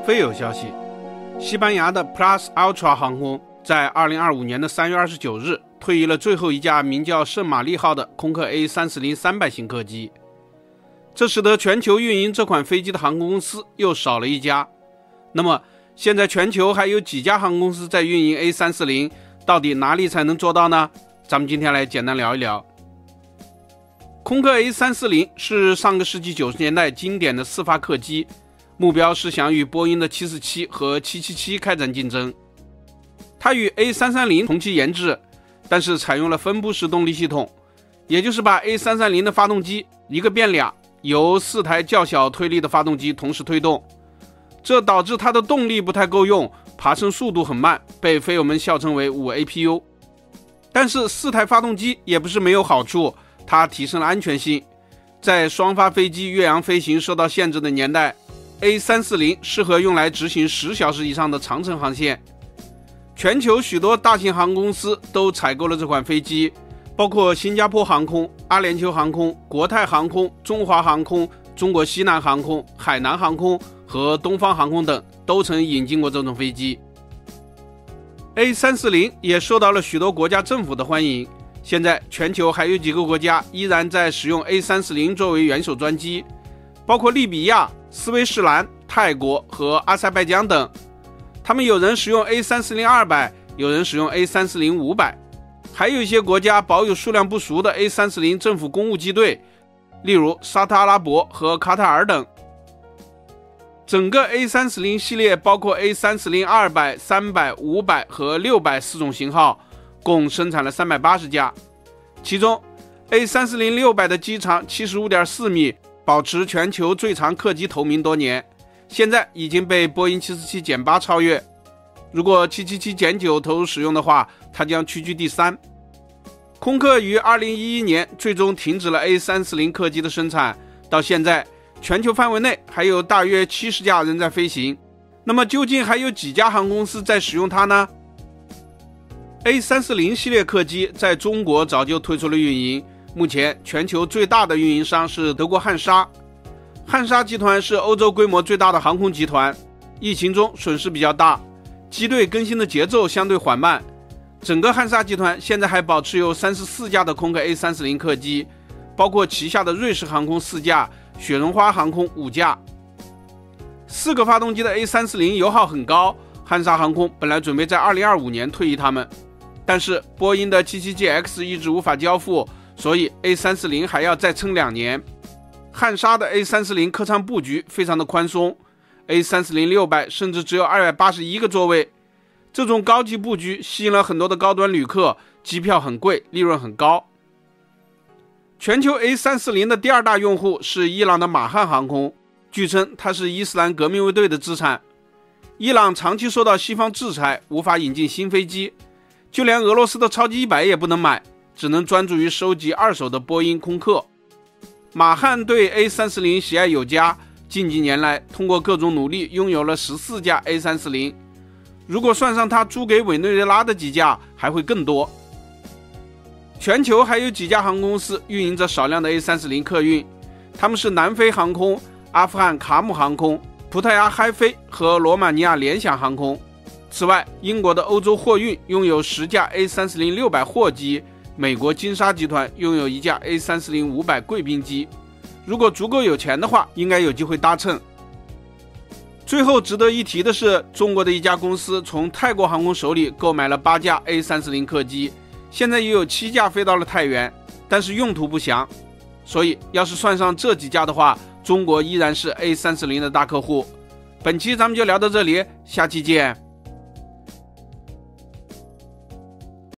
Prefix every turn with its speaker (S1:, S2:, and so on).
S1: 非有消息，西班牙的 Plus Ultra 航空在2025年的3月29日退役了最后一架名叫圣玛丽号的空客 A340-300 型客机，这使得全球运营这款飞机的航空公司又少了一家。那么现在全球还有几家航空公司在运营 A340， 到底哪里才能做到呢？咱们今天来简单聊一聊。空客 A340 是上个世纪90年代经典的4发客机，目标是想与波音的747和777开展竞争。它与 A330 同期研制，但是采用了分布式动力系统，也就是把 A330 的发动机一个变俩，由4台较小推力的发动机同时推动，这导致它的动力不太够用，爬升速度很慢，被飞友们笑称为5APU。 但是4台发动机也不是没有好处，它提升了安全性。在双发飞机越洋飞行受到限制的年代， A340 适合用来执行10小时以上的长程航线。全球许多大型航空公司都采购了这款飞机，包括新加坡航空、阿联酋航空、国泰航空、中华航空、中国西南航空、海南航空和东方航空等都曾引进过这种飞机。 A340 也受到了许多国家政府的欢迎，现在全球还有几个国家依然在使用 A340 作为元首专机，包括利比亚、斯威士兰、泰国和阿塞拜疆等。他们有人使用 A340-200， 有人使用 A340-500， 还有一些国家保有数量不俗的 A340 政府公务机队，例如沙特阿拉伯和卡塔尔等。整个 A340 系列包括 A340-200、300、500和600 4种型号，共生产了380架。其中 A340-600 的机长 75.4 米，保持全球最长客机头名多年，现在已经被波音 747-8 超越。如果 777-9 投入使用的话，它将屈居第3。空客于2011年最终停止了 A340 客机的生产，到现在全球范围内还有大约70架仍在飞行。那么究竟还有几家航空公司在使用它呢？ A340 系列客机在中国早就推出了运营，目前全球最大的运营商是德国汉莎。汉莎集团是欧洲规模最大的航空集团，疫情中损失比较大，机队更新的节奏相对缓慢。整个汉莎集团现在还保持有34架的空客 A340 客机，包括旗下的瑞士航空4架、雪绒花航空5架。4个发动机的 A340 油耗很高，汉莎航空本来准备在2025年退役它们，但是波音的 777X 一直无法交付，所以 A340 还要再撑2年。汉莎的 A340 客舱布局非常的宽松， A340-600 甚至只有281个座位。这种高级布局吸引了很多的高端旅客，机票很贵，利润很高。全球 A340 的第2大用户是伊朗的马汉航空，据称它是伊斯兰革命卫队的资产。伊朗长期受到西方制裁，无法引进新飞机，就连俄罗斯的超级100也不能买，只能专注于收集二手的波音、空客。马汉对 A340 喜爱有加，近几年来通过各种努力拥有了14架 A340， 如果算上他租给委内瑞拉的几架，还会更多。全球还有几家航空公司运营着少量的 A340 客运，他们是南非航空、阿富汗卡姆航空、葡萄牙嗨飞和罗马尼亚联想航空。此外，英国的欧洲货运拥有10架 A340-600 货机，美国金沙集团拥有1架 A340-500 贵宾机，如果足够有钱的话，应该有机会搭乘。最后值得一提的是，中国的一家公司从泰国航空手里购买了8架 A340 客机，现在也有7架飞到了太原，但是用途不详。所以要是算上这几架的话，中国依然是 A340 的大客户。本期咱们就聊到这里，下期见。